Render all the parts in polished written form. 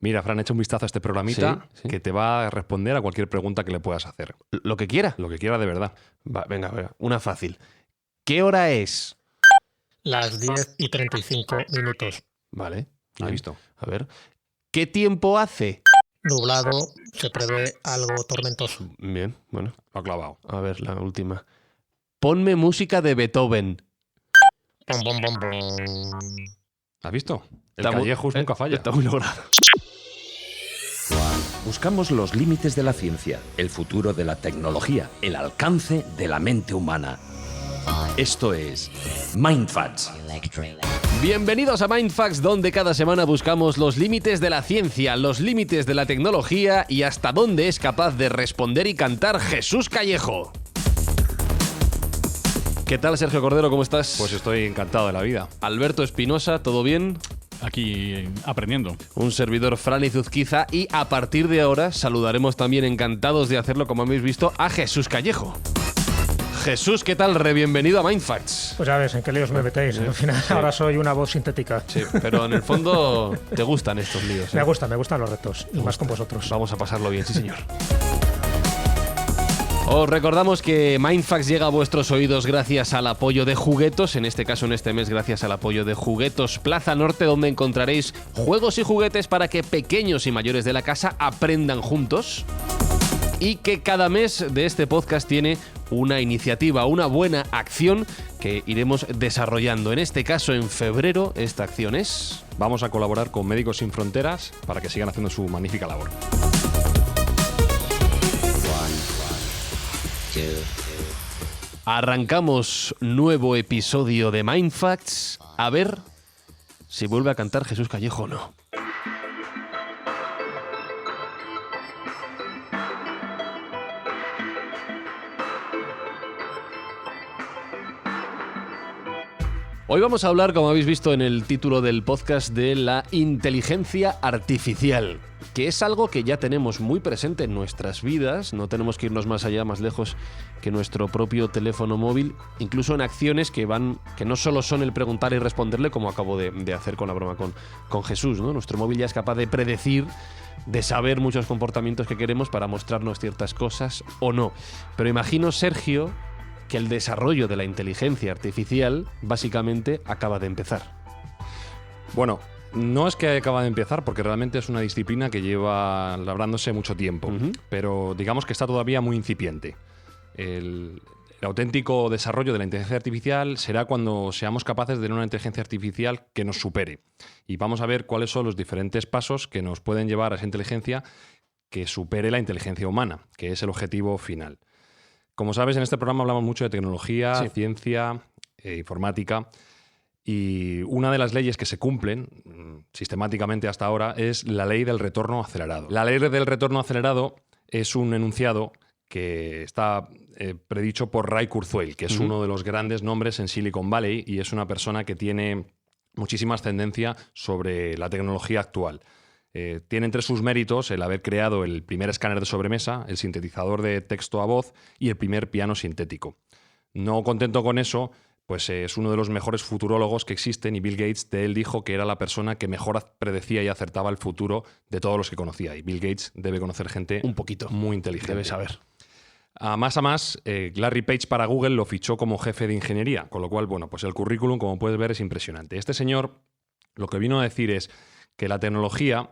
Mira, Fran, echa un vistazo a este programita Sí. que te va a responder a cualquier pregunta que le puedas hacer. Lo que quiera. Lo que quiera de verdad. Venga, una fácil. ¿Qué hora es? Las 10:35. Vale. ¿Has bien. visto? A ver. ¿Qué tiempo hace? Nublado, se prevé algo tormentoso. Bien, bueno. Lo ha clavado. A ver, la última. Ponme música de Beethoven. Pom, pom, pom, pom. ¿Has visto? El Está muy- Callejos nunca falla. Está muy logrado. Buscamos los límites de la ciencia, el futuro de la tecnología, el alcance de la mente humana. Esto es Mindfacts. Bienvenidos a Mindfacts, donde cada semana buscamos los límites de la ciencia, los límites de la tecnología y hasta dónde es capaz de responder y cantar Jesús Callejo. ¿Qué tal, Sergio Cordero? ¿Cómo estás? Pues estoy encantado de la vida. Alberto Espinosa, ¿todo bien? Aquí aprendiendo. Un servidor, Fran Izuzquiza, y a partir de ahora saludaremos también, encantados de hacerlo, como habéis visto, a Jesús Callejo. Jesús, ¿qué tal? Bienvenido a Mindfacts. Pues ya ves, ¿en qué líos me metéis? Al final ahora soy una voz sintética. Sí, pero en el fondo te gustan estos líos. ¿eh? Me gustan los retos, y más con vosotros. Vamos a pasarlo bien, sí señor. Os recordamos que Mindfacts llega a vuestros oídos gracias al apoyo de Juguetos, en este caso en este mes gracias al apoyo de Juguetos Plaza Norte, donde encontraréis juegos y juguetes para que pequeños y mayores de la casa aprendan juntos, y que cada mes de este podcast tiene una iniciativa, una buena acción que iremos desarrollando. En este caso, en febrero, esta acción es... Vamos a colaborar con Médicos Sin Fronteras para que sigan haciendo su magnífica labor. Arrancamos nuevo episodio de Mindfacts. A ver si vuelve a cantar Jesús Callejo o no. Hoy vamos a hablar, como habéis visto en el título del podcast, de la inteligencia artificial, que es algo que ya tenemos muy presente en nuestras vidas. No tenemos que irnos más allá, más lejos que nuestro propio teléfono móvil, incluso en acciones que no solo son el preguntar y responderle, como acabo de hacer con la broma con Jesús, ¿no? Nuestro móvil ya es capaz de predecir, de saber muchos comportamientos que queremos para mostrarnos ciertas cosas o no. Pero imagino, Sergio, que el desarrollo de la inteligencia artificial básicamente acaba de empezar. Bueno, no es que acaba de empezar, porque realmente es una disciplina que lleva labrándose mucho tiempo, pero digamos que está todavía muy incipiente. El auténtico desarrollo de la inteligencia artificial será cuando seamos capaces de tener una inteligencia artificial que nos supere. Y vamos a ver cuáles son los diferentes pasos que nos pueden llevar a esa inteligencia que supere la inteligencia humana, que es el objetivo final. Como sabes, en este programa hablamos mucho de tecnología, Sí. ciencia, informática, y una de las leyes que se cumplen sistemáticamente hasta ahora es la ley del retorno acelerado. La ley del retorno acelerado es un enunciado que está predicho por Ray Kurzweil, que es uno de los grandes nombres en Silicon Valley y es una persona que tiene muchísima ascendencia sobre la tecnología actual. Tiene entre sus méritos el haber creado el primer escáner de sobremesa, el sintetizador de texto a voz y el primer piano sintético. No contento con eso, pues es uno de los mejores futurólogos que existen y Bill Gates de él dijo que era la persona que mejor predecía y acertaba el futuro de todos los que conocía. Y Bill Gates debe conocer gente Un poquito. muy inteligente. Debe saber. A más, Larry Page para Google lo fichó como jefe de ingeniería, con lo cual, bueno, pues el currículum, como puedes ver, es impresionante. Este señor lo que vino a decir es que la tecnología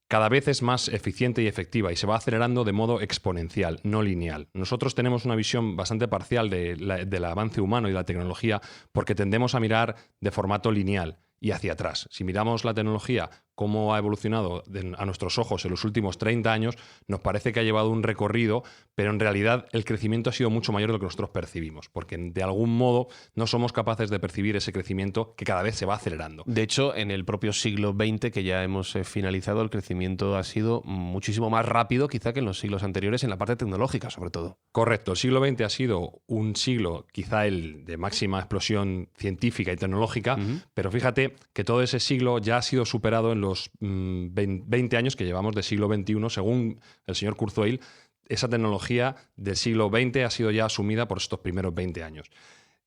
cada vez es más eficiente y efectiva y se va acelerando de modo exponencial, no lineal. Nosotros tenemos una visión bastante parcial del avance humano y de la tecnología porque tendemos a mirar de formato lineal y hacia atrás. Si miramos la tecnología, cómo ha evolucionado a nuestros ojos en los últimos 30 años, nos parece que ha llevado un recorrido, pero en realidad el crecimiento ha sido mucho mayor de lo que nosotros percibimos, porque de algún modo no somos capaces de percibir ese crecimiento que cada vez se va acelerando. De hecho, en el propio siglo XX, que ya hemos finalizado, el crecimiento ha sido muchísimo más rápido quizá que en los siglos anteriores, en la parte tecnológica sobre todo. Correcto, el siglo XX ha sido un siglo quizá el de máxima explosión científica y tecnológica, pero fíjate que todo ese siglo ya ha sido superado en los 20 años que llevamos de siglo XXI, según el señor Kurzweil. Esa tecnología del siglo XX ha sido ya asumida por estos primeros 20 años.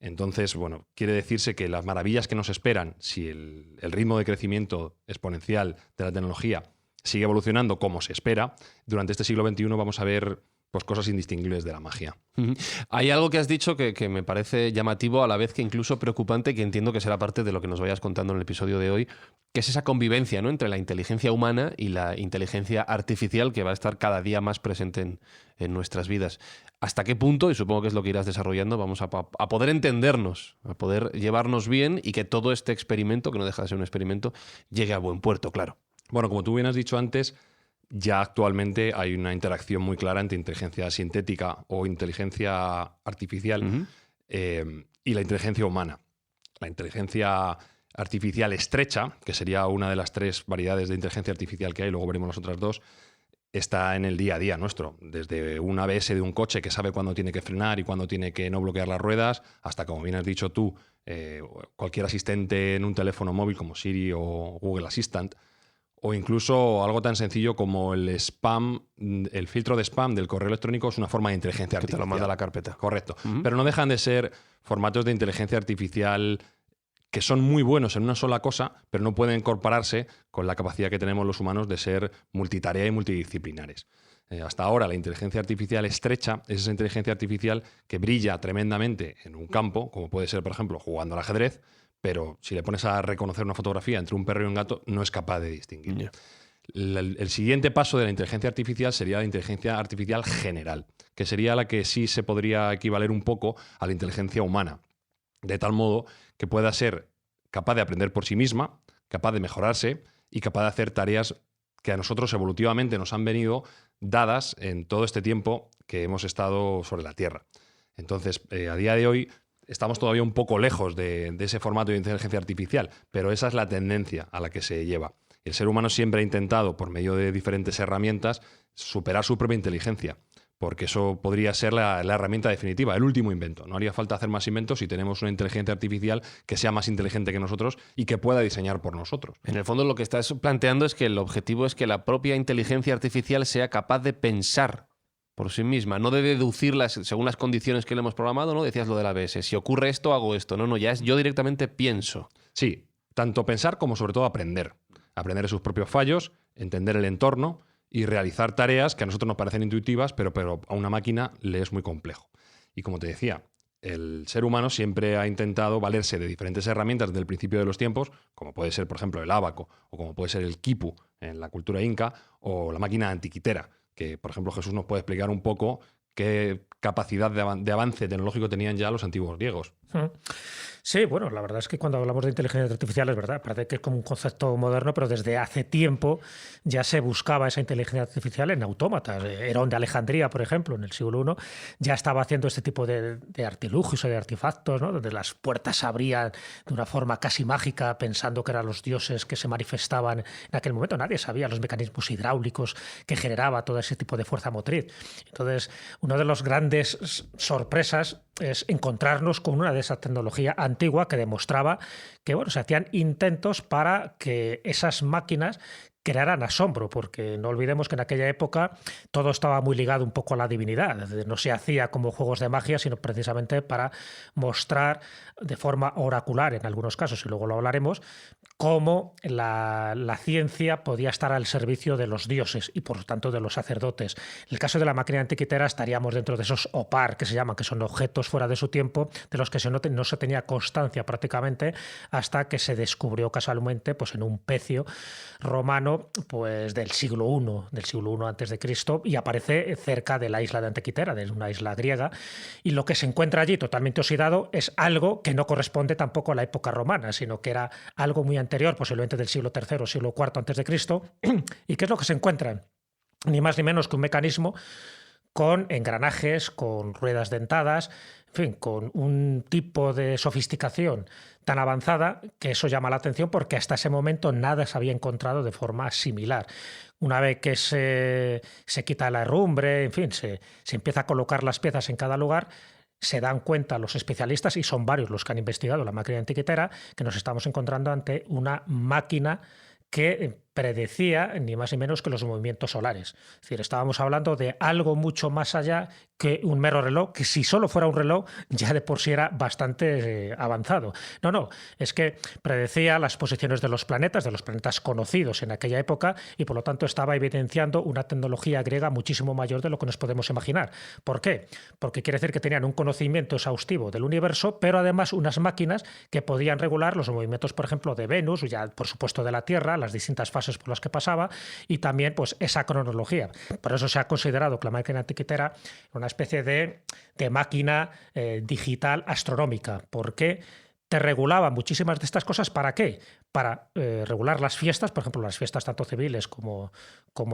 Entonces, bueno, quiere decirse que las maravillas que nos esperan, si el ritmo de crecimiento exponencial de la tecnología sigue evolucionando como se espera, durante este siglo XXI vamos a ver pues, cosas indistinguibles de la magia. Hay algo que has dicho que me parece llamativo, a la vez que incluso preocupante, que entiendo que será parte de lo que nos vayas contando en el episodio de hoy, que es esa convivencia, ¿no?, entre la inteligencia humana y la inteligencia artificial que va a estar cada día más presente en nuestras vidas. ¿Hasta qué punto, y supongo que es lo que irás desarrollando, vamos a poder entendernos, a poder llevarnos bien y que todo este experimento, que no deja de ser un experimento, llegue a buen puerto, claro? Bueno, como tú bien has dicho antes, ya actualmente hay una interacción muy clara entre inteligencia sintética o inteligencia artificial y la inteligencia humana. La inteligencia artificial estrecha, que sería una de las 3 variedades de inteligencia artificial que hay, luego veremos las otras 2, está en el día a día nuestro. Desde un ABS de un coche que sabe cuándo tiene que frenar y cuándo tiene que no bloquear las ruedas, hasta, como bien has dicho tú, cualquier asistente en un teléfono móvil como Siri o Google Assistant, o incluso algo tan sencillo como el spam, el filtro de spam del correo electrónico es una forma de inteligencia artificial. Que te lo manda a la carpeta. Correcto. Pero no dejan de ser formatos de inteligencia artificial que son muy buenos en una sola cosa, pero no pueden incorporarse con la capacidad que tenemos los humanos de ser multitarea y multidisciplinares. Hasta ahora la inteligencia artificial estrecha es esa inteligencia artificial que brilla tremendamente en un campo, como puede ser, por ejemplo, jugando al ajedrez, pero si le pones a reconocer una fotografía entre un perro y un gato, no es capaz de distinguir. Yeah. El siguiente paso de la inteligencia artificial sería la inteligencia artificial general, que sería la que sí se podría equivaler un poco a la inteligencia humana, de tal modo que pueda ser capaz de aprender por sí misma, capaz de mejorarse y capaz de hacer tareas que a nosotros evolutivamente nos han venido dadas en todo este tiempo que hemos estado sobre la Tierra. Entonces, a día de hoy estamos todavía un poco lejos de ese formato de inteligencia artificial, pero esa es la tendencia a la que se lleva. El ser humano siempre ha intentado, por medio de diferentes herramientas, superar su propia inteligencia, porque eso podría ser la herramienta definitiva, el último invento. No haría falta hacer más inventos si tenemos una inteligencia artificial que sea más inteligente que nosotros y que pueda diseñar por nosotros. En el fondo lo que estás planteando es que el objetivo es que la propia inteligencia artificial sea capaz de pensar por sí misma, no de deducirlas según las condiciones que le hemos programado, ¿no? Decías lo del ABS, si ocurre esto, hago esto. No, ya es yo directamente pienso. Sí, tanto pensar como sobre todo aprender. Aprender de sus propios fallos, entender el entorno y realizar tareas que a nosotros nos parecen intuitivas, pero a una máquina le es muy complejo. Y como te decía, el ser humano siempre ha intentado valerse de diferentes herramientas desde el principio de los tiempos, como puede ser, por ejemplo, el ábaco, o como puede ser el quipu en la cultura inca, o la máquina antiquitera, que, por ejemplo, Jesús nos puede explicar un poco qué capacidad de avance tecnológico tenían ya los antiguos griegos. Sí, bueno, la verdad es que cuando hablamos de inteligencia artificial es verdad, parece que es como un concepto moderno, pero desde hace tiempo ya se buscaba esa inteligencia artificial en autómatas. Herón de Alejandría, por ejemplo, en el siglo I, ya estaba haciendo este tipo de artilugios o de artefactos, ¿no?, donde las puertas se abrían de una forma casi mágica, pensando que eran los dioses que se manifestaban en aquel momento. Nadie sabía los mecanismos hidráulicos que generaba todo ese tipo de fuerza motriz. Entonces, una de las grandes sorpresas es encontrarnos con una de esas tecnologías antigua que demostraba que, bueno, se hacían intentos para que esas máquinas crearan asombro, porque no olvidemos que en aquella época todo estaba muy ligado un poco a la divinidad. Es decir, no se hacía como juegos de magia, sino precisamente para mostrar de forma oracular, en algunos casos, y luego lo hablaremos, cómo la ciencia podía estar al servicio de los dioses y, por lo tanto, de los sacerdotes. En el caso de la máquina antiquitera estaríamos dentro de esos opar, que se llaman, que son objetos fuera de su tiempo, de los que no se tenía constancia prácticamente hasta que se descubrió casualmente pues, en un pecio romano pues, del siglo I antes de Cristo, y aparece cerca de la isla de Antiquitera, de una isla griega, y lo que se encuentra allí totalmente oxidado es algo que no corresponde tampoco a la época romana, sino que era algo muy anterior, posiblemente del siglo III o siglo IV antes de Cristo. ¿Y qué es lo que se encuentran? Ni más ni menos que un mecanismo con engranajes, con ruedas dentadas, en fin, con un tipo de sofisticación tan avanzada que eso llama la atención, porque hasta ese momento nada se había encontrado de forma similar. Una vez que se quita la herrumbre, en fin, se empieza a colocar las piezas en cada lugar, se dan cuenta los especialistas, y son varios los que han investigado la máquina antiquitera, que nos estamos encontrando ante una máquina que predecía ni más ni menos que los movimientos solares. Es decir, estábamos hablando de algo mucho más allá que un mero reloj, que si solo fuera un reloj ya de por sí era bastante avanzado. No, es que predecía las posiciones de los planetas conocidos en aquella época, y por lo tanto estaba evidenciando una tecnología griega muchísimo mayor de lo que nos podemos imaginar. ¿Por qué? Porque quiere decir que tenían un conocimiento exhaustivo del universo, pero además unas máquinas que podían regular los movimientos, por ejemplo, de Venus, ya por supuesto de la Tierra, las distintas fases por las que pasaba, y también pues esa cronología. Por eso se ha considerado que la máquina antiquitera era una especie de máquina digital astronómica, porque te regulaba muchísimas de estas cosas. ¿Para qué? Para regular las fiestas, por ejemplo, las fiestas tanto civiles como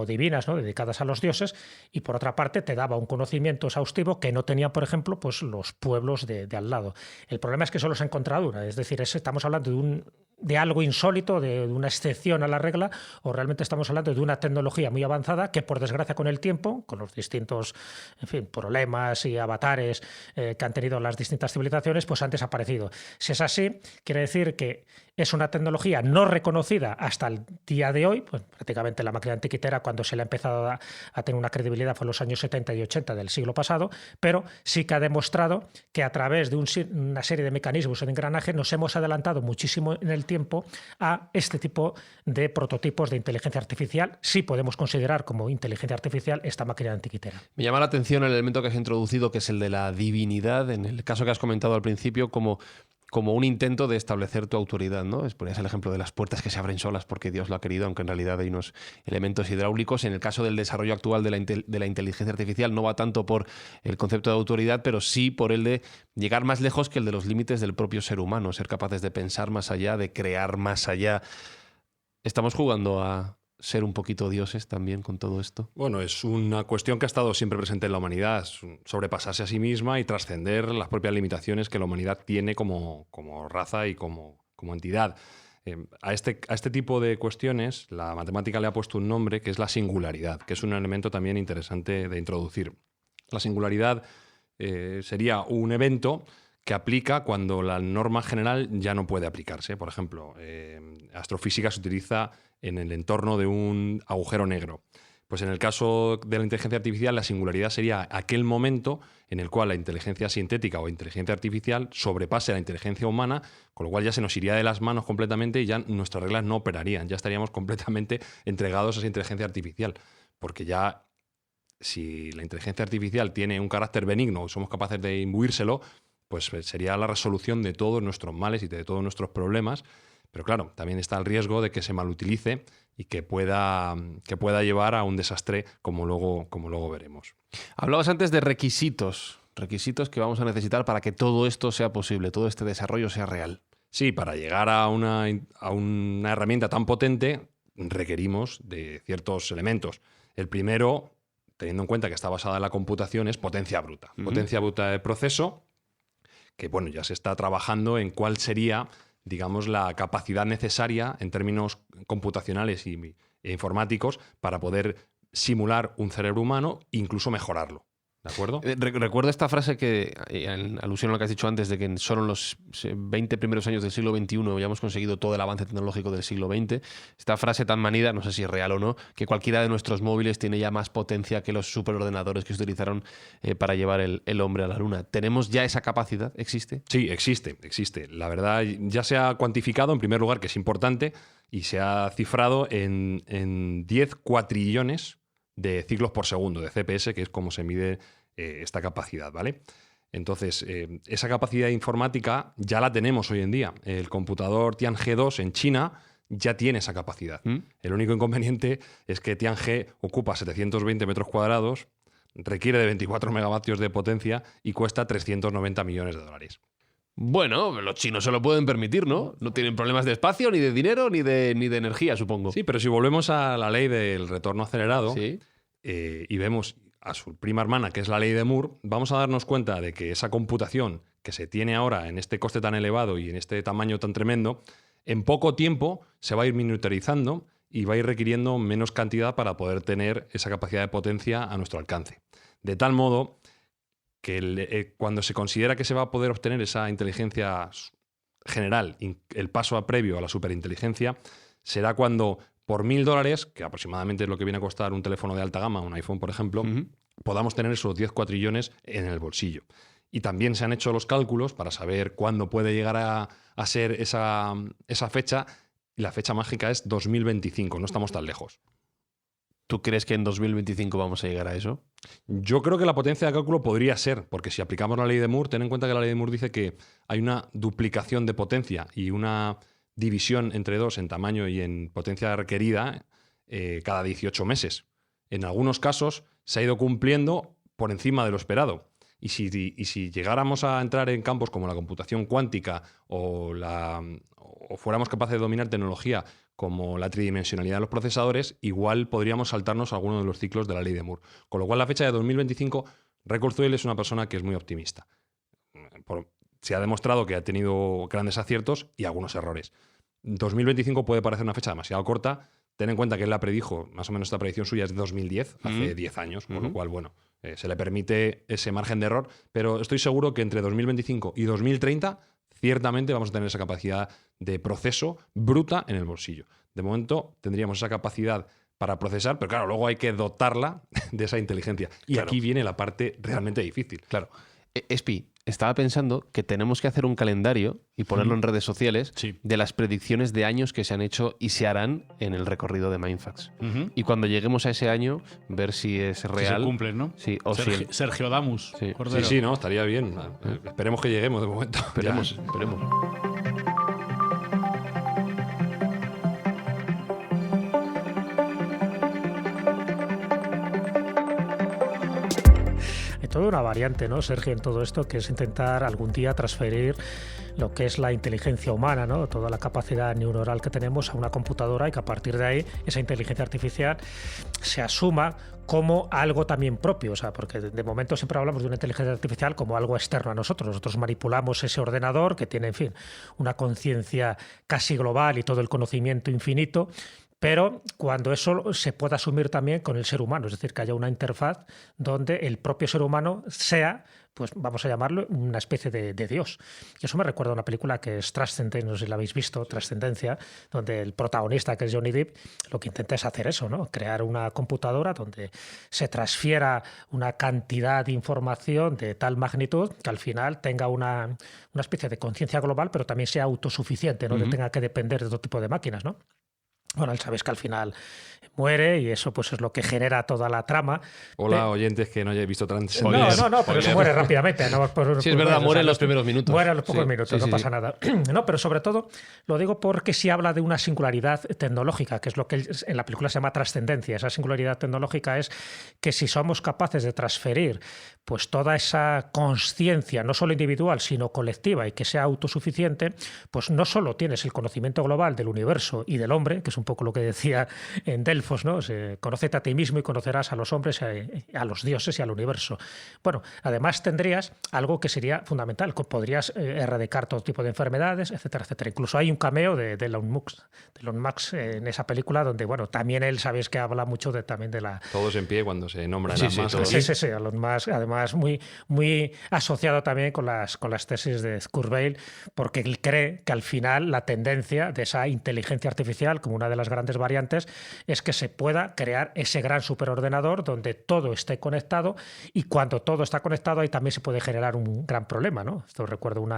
divinas, ¿no?, dedicadas a los dioses, y por otra parte te daba un conocimiento exhaustivo que no tenían, por ejemplo, pues los pueblos de al lado. El problema es que solo se ha encontrado una, es decir, estamos hablando de algo insólito, de una excepción a la regla, o realmente estamos hablando de una tecnología muy avanzada que, por desgracia, con el tiempo, con los distintos, en fin, problemas y avatares que han tenido las distintas civilizaciones, pues han desaparecido. Si es así, quiere decir que es una tecnología no reconocida hasta el día de hoy. Pues prácticamente la máquina antiquitera, cuando se le ha empezado a tener una credibilidad, fue en los años 70 y 80 del siglo pasado, pero sí que ha demostrado que a través de una serie de mecanismos en engranaje nos hemos adelantado muchísimo en el tiempo a este tipo de prototipos de inteligencia artificial. Sí podemos considerar como inteligencia artificial esta máquina antiquitera. Me llama la atención el elemento que has introducido, que es el de la divinidad, en el caso que has comentado al principio, como un intento de establecer tu autoridad, ¿no? Ponías el ejemplo de las puertas que se abren solas porque Dios lo ha querido, aunque en realidad hay unos elementos hidráulicos. En el caso del desarrollo actual de la inteligencia artificial no va tanto por el concepto de autoridad, pero sí por el de llegar más lejos que el de los límites del propio ser humano, ser capaces de pensar más allá, de crear más allá. ¿Estamos jugando a ser un poquito dioses también con todo esto? Bueno, es una cuestión que ha estado siempre presente en la humanidad, sobrepasarse a sí misma y trascender las propias limitaciones que la humanidad tiene como raza y como entidad. A este tipo de cuestiones la matemática le ha puesto un nombre, que es la singularidad, que es un elemento también interesante de introducir. La singularidad sería un evento que aplica cuando la norma general ya no puede aplicarse. Por ejemplo, astrofísica se utiliza en el entorno de un agujero negro. Pues en el caso de la inteligencia artificial, la singularidad sería aquel momento en el cual la inteligencia sintética o inteligencia artificial sobrepase a la inteligencia humana, con lo cual ya se nos iría de las manos completamente y ya nuestras reglas no operarían, ya estaríamos completamente entregados a esa inteligencia artificial, porque ya si la inteligencia artificial tiene un carácter benigno y somos capaces de imbuírselo, pues sería la resolución de todos nuestros males y de todos nuestros problemas. Pero claro, también está el riesgo de que se malutilice y que pueda llevar a un desastre, como luego veremos. Hablabas antes de requisitos que vamos a necesitar para que todo esto sea posible, todo este desarrollo sea real. Sí, para llegar a una herramienta tan potente requerimos de ciertos elementos. El primero, teniendo en cuenta que está basada en la computación, es potencia bruta. Potencia bruta de proceso, que bueno, ya se está trabajando en cuál sería, digamos, la capacidad necesaria en términos computacionales e informáticos para poder simular un cerebro humano e incluso mejorarlo. ¿De acuerdo? Recuerdo esta frase que, en alusión a lo que has dicho antes, de que solo en los 20 primeros años del siglo XXI ya hemos conseguido todo el avance tecnológico del siglo XX. Esta frase tan manida, no sé si es real o no, que cualquiera de nuestros móviles tiene ya más potencia que los superordenadores que se utilizaron para llevar el hombre a la luna. ¿Tenemos ya esa capacidad? ¿Existe? Sí, existe. La verdad, ya se ha cuantificado, en primer lugar, que es importante, y se ha cifrado en 10 cuatrillones de ciclos por segundo, de CPS, que es como se mide esta capacidad, ¿vale? Entonces, esa capacidad informática ya la tenemos hoy en día. El computador Tianhe 2 en China ya tiene esa capacidad. El único inconveniente es que Tianhe ocupa 720 metros cuadrados, requiere de 24 megavatios de potencia y cuesta 390 millones de dólares. Bueno, los chinos se lo pueden permitir, ¿no? No tienen problemas de espacio, ni de dinero, ni de energía, supongo. Sí, pero si volvemos a la ley del retorno acelerado, ¿sí? Y vemos a su prima hermana, que es la ley de Moore, vamos a darnos cuenta de que esa computación que se tiene ahora en este coste tan elevado y en este tamaño tan tremendo, en poco tiempo se va a ir miniaturizando y va a ir requiriendo menos cantidad para poder tener esa capacidad de potencia a nuestro alcance. De tal modo que cuando se considera que se va a poder obtener esa inteligencia general, el paso previo a la superinteligencia, será cuando por $1.000, que aproximadamente es lo que viene a costar un teléfono de alta gama, un iPhone, por ejemplo, podamos tener esos 10 cuatrillones en el bolsillo. Y también se han hecho los cálculos para saber cuándo puede llegar a ser esa fecha, y la fecha mágica es 2025, no estamos tan lejos. ¿Tú crees que en 2025 vamos a llegar a eso? Yo creo que la potencia de cálculo podría ser, porque si aplicamos la ley de Moore, ten en cuenta que la ley de Moore dice que hay una duplicación de potencia y una división entre dos en tamaño y en potencia requerida cada 18 meses. En algunos casos se ha ido cumpliendo por encima de lo esperado. Y si llegáramos a entrar en campos como la computación cuántica o fuéramos capaces de dominar tecnología como la tridimensionalidad de los procesadores, igual podríamos saltarnos alguno de los ciclos de la ley de Moore. Con lo cual, la fecha de 2025, Ray Kurzweil es una persona que es muy optimista. Se ha demostrado que ha tenido grandes aciertos y algunos errores. 2025 puede parecer una fecha demasiado corta. Ten en cuenta que él la predijo, más o menos esta predicción suya es de 2010, hace 10 años, con lo cual, bueno, se le permite ese margen de error, pero estoy seguro que entre 2025 y 2030 ciertamente vamos a tener esa capacidad de proceso bruta en el bolsillo. De momento tendríamos esa capacidad para procesar, pero claro, luego hay que dotarla de esa inteligencia. Y claro, aquí viene la parte realmente difícil. Claro. Espi, estaba pensando que tenemos que hacer un calendario y ponerlo en redes sociales de las predicciones de años que se han hecho y se harán en el recorrido de Mindfax. Y cuando lleguemos a ese año, ver si es real. Si se cumplen, ¿no? Sí, o Sergio Damus. Sí. Sí, no, estaría bien. Esperemos que lleguemos de momento. Esperemos. Toda una variante, ¿no, Sergio, en todo esto, que es intentar algún día transferir lo que es la inteligencia humana, ¿no? Toda la capacidad neuronal que tenemos a una computadora y que a partir de ahí esa inteligencia artificial se asuma como algo también propio, o sea, porque de momento siempre hablamos de una inteligencia artificial como algo externo a nosotros. Nosotros manipulamos ese ordenador que tiene, en fin, una conciencia casi global y todo el conocimiento infinito. Pero cuando eso se pueda asumir también con el ser humano, es decir, que haya una interfaz donde el propio ser humano sea, pues vamos a llamarlo, una especie de Dios. Y eso me recuerda a una película que es Trascendence, no sé si la habéis visto, Trascendencia, donde el protagonista, que es Johnny Depp, lo que intenta es hacer eso, ¿no? Crear una computadora donde se transfiera una cantidad de información de tal magnitud que al final tenga una especie de conciencia global, pero también sea autosuficiente, no tenga que depender de otro tipo de máquinas, ¿no? Bueno, él sabes que al final muere y eso pues es lo que genera toda la trama. Hola, oyentes que no hayáis visto Trascendencia. No, pero eso muere rápidamente. No, sí, es verdad, muere en los primeros minutos. Muere en los pocos minutos, no pasa nada. No, pero sobre todo lo digo porque sí habla de una singularidad tecnológica, que es lo que en la película se llama trascendencia. Esa singularidad tecnológica es que si somos capaces de transferir pues toda esa conciencia, no solo individual, sino colectiva y que sea autosuficiente, pues no solo tienes el conocimiento global del universo y del hombre, que es un poco lo que decía en Delfos, ¿no? Conócete a ti mismo y conocerás a los hombres, a los dioses y al universo. Bueno, además tendrías algo que sería fundamental, podrías erradicar todo tipo de enfermedades, etcétera, etcétera. Incluso hay un cameo de Elon Musk en esa película donde, bueno, también él, sabéis que habla mucho también de la... Todos en pie cuando se nombran Sí, Elon Musk. Sí, Elon Musk, además muy asociado también con las tesis de Kurzweil, porque él cree que al final la tendencia de esa inteligencia artificial, como una de las grandes variantes, es que se pueda crear ese gran superordenador donde todo esté conectado, y cuando todo está conectado ahí también se puede generar un gran problema, ¿no? Esto recuerdo un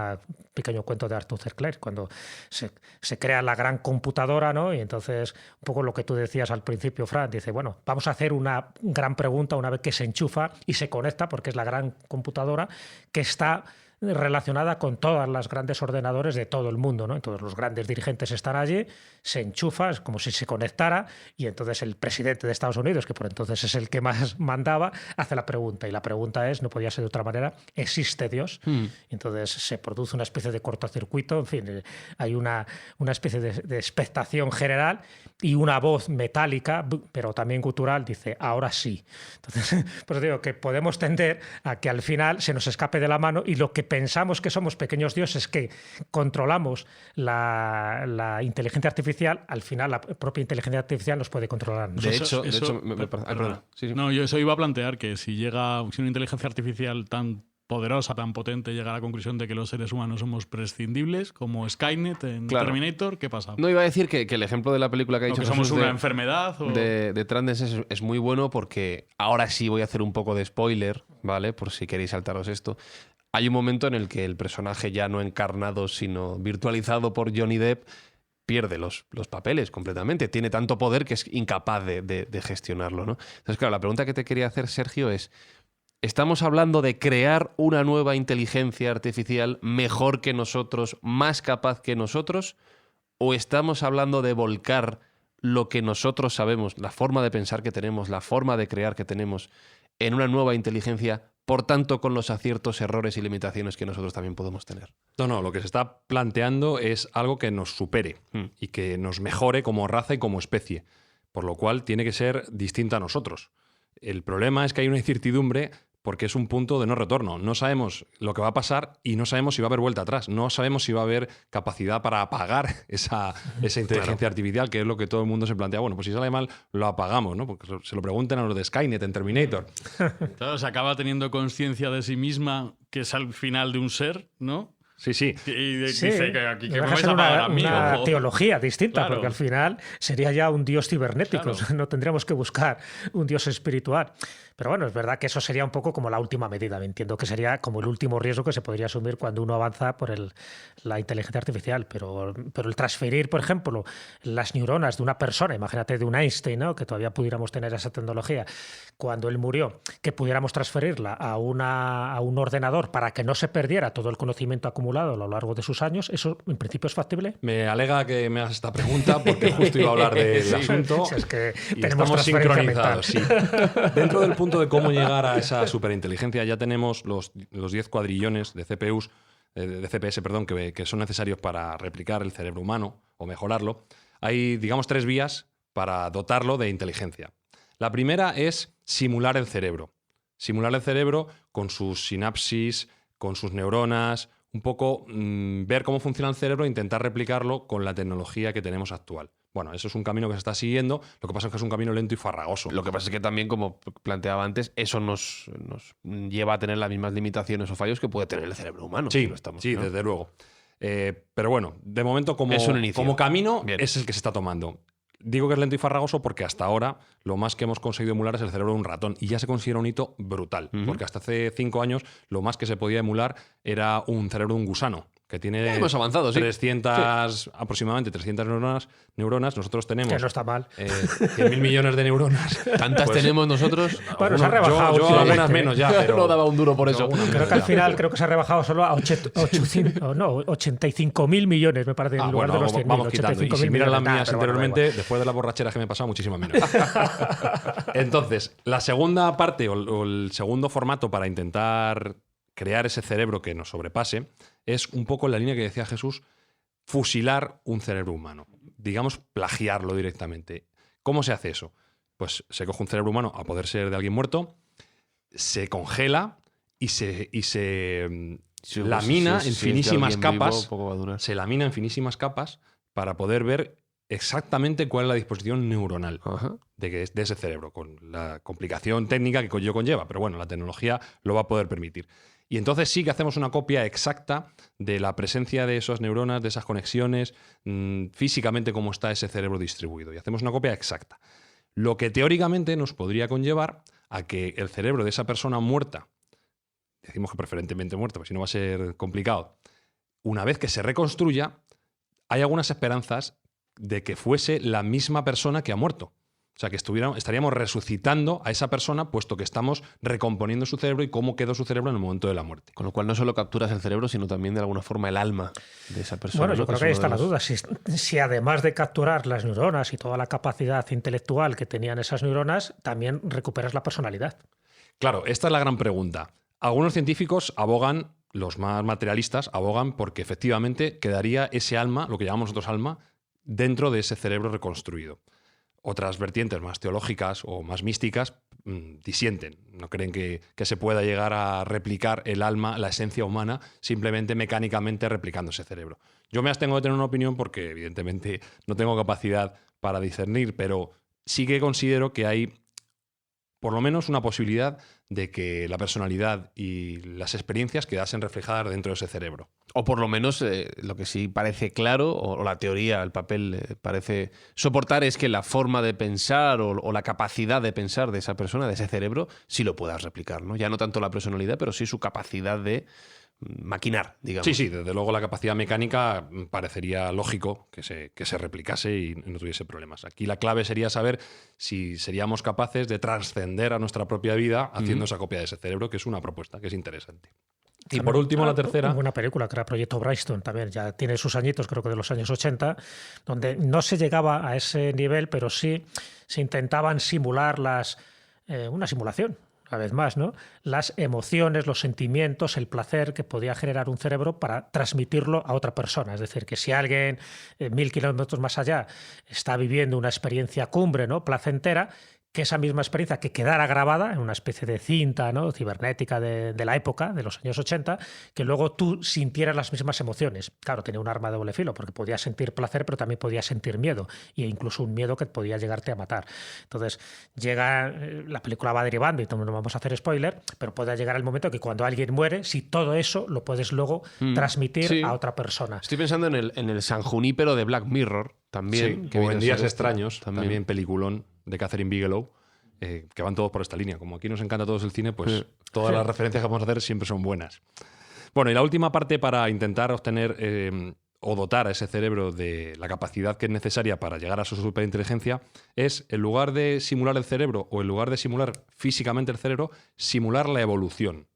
pequeño cuento de Arthur C. Clarke, cuando se crea la gran computadora, ¿no? Y entonces, un poco lo que tú decías al principio, Fran, dice, bueno, vamos a hacer una gran pregunta una vez que se enchufa y se conecta, porque es la gran computadora que está relacionada con todas las grandes ordenadores de todo el mundo, ¿no? Entonces los grandes dirigentes están allí, se enchufa, es como si se conectara, y entonces el presidente de Estados Unidos, que por entonces es el que más mandaba, hace la pregunta, y la pregunta es, no podía ser de otra manera, ¿existe Dios? Entonces se produce una especie de cortocircuito, en fin, hay una especie de expectación general, y una voz metálica, pero también gutural, dice, ahora sí. Entonces, pues digo que podemos tender a que al final se nos escape de la mano, y lo que pensamos que somos pequeños dioses que controlamos la inteligencia artificial, al final la propia inteligencia artificial nos puede controlar. De hecho, me parece... No, yo eso iba a plantear, que si una inteligencia artificial tan poderosa, tan potente, llega a la conclusión de que los seres humanos somos prescindibles, como Skynet en Claro. Terminator, ¿qué pasa? No, iba a decir que el ejemplo de la película que ha ¿O dicho que somos Jesús una de- enfermedad? O... de Transcendence es muy bueno porque ahora sí voy a hacer un poco de spoiler, ¿vale? Por si queréis saltaros esto. Hay un momento en el que el personaje ya no encarnado, sino virtualizado por Johnny Depp, pierde los papeles completamente. Tiene tanto poder que es incapaz de gestionarlo, ¿no? Entonces, claro, la pregunta que te quería hacer, Sergio, es: ¿estamos hablando de crear una nueva inteligencia artificial mejor que nosotros, más capaz que nosotros? ¿O estamos hablando de volcar lo que nosotros sabemos, la forma de pensar que tenemos, la forma de crear que tenemos, en una nueva inteligencia, por tanto con los aciertos, errores y limitaciones que nosotros también podemos tener? No, lo que se está planteando es algo que nos supere y que nos mejore como raza y como especie, por lo cual tiene que ser distinta a nosotros. El problema es que hay una incertidumbre porque es un punto de no retorno. No sabemos lo que va a pasar y no sabemos si va a haber vuelta atrás. No sabemos si va a haber capacidad para apagar esa inteligencia artificial, que es lo que todo el mundo se plantea. Bueno, pues si sale mal, lo apagamos, ¿no? Porque se lo pregunten a los de Skynet en Terminator. Claro, se acaba teniendo conciencia de sí misma, que es al final de un ser, ¿no? Sí. Y Sí, dice que aquí que me deja vais ser a pagar a mí. una o- teología distinta, Claro. porque al final sería ya un dios cibernético, Claro. no tendríamos que buscar un dios espiritual. Pero bueno, es verdad que eso sería un poco como la última medida, me entiendo que sería como el último riesgo que se podría asumir cuando uno avanza por la inteligencia artificial, pero el transferir, por ejemplo, las neuronas de una persona, imagínate de un Einstein, ¿no? Que todavía pudiéramos tener esa tecnología, cuando él murió, que pudiéramos transferirla a un ordenador para que no se perdiera todo el conocimiento acumulado a lo largo de sus años, ¿eso en principio es factible? Me alega que me hagas esta pregunta porque justo iba a hablar del asunto. Si es que y tenemos estamos transferencia sincronizados. Sí. Dentro del punto de cómo llegar a esa superinteligencia, ya tenemos los 10 cuadrillones de CPUs, de CPS, perdón, que son necesarios para replicar el cerebro humano o mejorarlo. Hay, digamos, 3 vías para dotarlo de inteligencia. La primera es simular el cerebro. Simular el cerebro con sus sinapsis, con sus neuronas, un poco ver cómo funciona el cerebro e intentar replicarlo con la tecnología que tenemos actual. Bueno, eso es un camino que se está siguiendo, lo que pasa es que es un camino lento y farragoso. Lo que pasa es que también, como planteaba antes, eso nos lleva a tener las mismas limitaciones o fallos que puede tener el cerebro humano. Sí, si no estamos, sí, ¿no? desde luego. Pero bueno, de momento Es un inicio. como camino Bien. es el que se está tomando. Digo que es lento y farragoso porque hasta ahora lo más que hemos conseguido emular es el cerebro de un ratón y ya se considera un hito brutal, porque hasta hace 5 años lo más que se podía emular era un cerebro de un gusano, que tiene Hemos avanzado, sí. 300, aproximadamente 300 neuronas. Nosotros tenemos Que no está mal. 100.000 millones de neuronas. ¿Tantas Pues, tenemos nosotros? Bueno, se ha rebajado Yo últimamente, algunas menos ya, pero... No daba un duro por Yo eso. algunas Creo menos que al ya. final se ha rebajado solo a 85.000 millones, me parece, en lugar de los 100.000. vamos quitando. Y 85.000 si miras las millones. mías Pero bueno, da anteriormente, después de las borracheras que me he pasado, muchísimas menos. Entonces, la segunda parte o el segundo formato para intentar crear ese cerebro que nos sobrepase es un poco en la línea que decía Jesús, fusilar un cerebro humano. Digamos, plagiarlo directamente. ¿Cómo se hace eso? Pues se coge un cerebro humano, a poder ser de alguien muerto, se congela y se Sí, lamina sí, en sí, si es de finísimas alguien vivo, capas. poco va a durar. Se lamina en finísimas capas para poder ver exactamente cuál es la disposición neuronal Ajá. de ese cerebro, con la complicación técnica que ello conlleva. Pero bueno, la tecnología lo va a poder permitir. Y entonces sí que hacemos una copia exacta de la presencia de esas neuronas, de esas conexiones, físicamente cómo está ese cerebro distribuido. Y hacemos una copia exacta. Lo que teóricamente nos podría conllevar a que el cerebro de esa persona muerta, decimos que preferentemente muerta, porque si no va a ser complicado, una vez que se reconstruya, hay algunas esperanzas de que fuese la misma persona que ha muerto. O sea, que estaríamos resucitando a esa persona, puesto que estamos recomponiendo su cerebro y cómo quedó su cerebro en el momento de la muerte. Con lo cual no solo capturas el cerebro, sino también de alguna forma el alma de esa persona. Bueno, yo ¿no? creo es que ahí uno está de la los- duda. Si además de capturar las neuronas y toda la capacidad intelectual que tenían esas neuronas, también recuperas la personalidad. Claro, esta es la gran pregunta. Algunos científicos abogan, los más materialistas, abogan porque efectivamente quedaría ese alma, lo que llamamos nosotros alma, dentro de ese cerebro reconstruido. Otras vertientes más teológicas o más místicas disienten. No creen que se pueda llegar a replicar el alma, la esencia humana, simplemente mecánicamente replicando ese cerebro. Yo me abstengo de tener una opinión porque evidentemente no tengo capacidad para discernir, pero sí que considero que hay por lo menos una posibilidad de que la personalidad y las experiencias quedasen reflejadas dentro de ese cerebro. O por lo menos lo que sí parece claro, o la teoría, el papel parece soportar, es que la forma de pensar o la capacidad de pensar de esa persona, de ese cerebro, sí lo puedas replicar, ¿no? Ya no tanto la personalidad, pero sí su capacidad de maquinar, digamos. Sí, desde luego la capacidad mecánica parecería lógico que se replicase y no tuviese problemas. Aquí la clave sería saber si seríamos capaces de trascender a nuestra propia vida haciendo esa copia de ese cerebro, que es una propuesta que es interesante. Y por último, la tercera. Una película que era Proyecto Brightstone también, ya tiene sus añitos, creo que de los años 80, donde no se llegaba a ese nivel, pero sí se intentaban simular una simulación. Una vez más, ¿no? Las emociones, los sentimientos, el placer que podía generar un cerebro para transmitirlo a otra persona. Es decir, que si alguien 1000 kilómetros más allá está viviendo una experiencia cumbre, ¿no? Placentera, que esa misma experiencia que quedara grabada en una especie de cinta, ¿no? Cibernética de la época, de los años 80, que luego tú sintieras las mismas emociones. Claro, tenía un arma de doble filo, porque podías sentir placer, pero también podías sentir miedo, e incluso un miedo que podía llegarte a matar. Entonces, la película va derivando, y no vamos a hacer spoiler, pero puede llegar el momento que cuando alguien muere, si todo eso lo puedes luego transmitir a otra persona. Estoy pensando en el San Junípero de Black Mirror, también. Sí, que o en Días ser Extraños, también peliculón de Catherine Bigelow, que van todos por esta línea. Como aquí nos encanta a todos el cine, pues todas las referencias que vamos a hacer siempre son buenas. Bueno, y la última parte para intentar obtener o dotar a ese cerebro de la capacidad que es necesaria para llegar a su superinteligencia es, en lugar de simular el cerebro o en lugar de simular físicamente el cerebro, simular la evolución.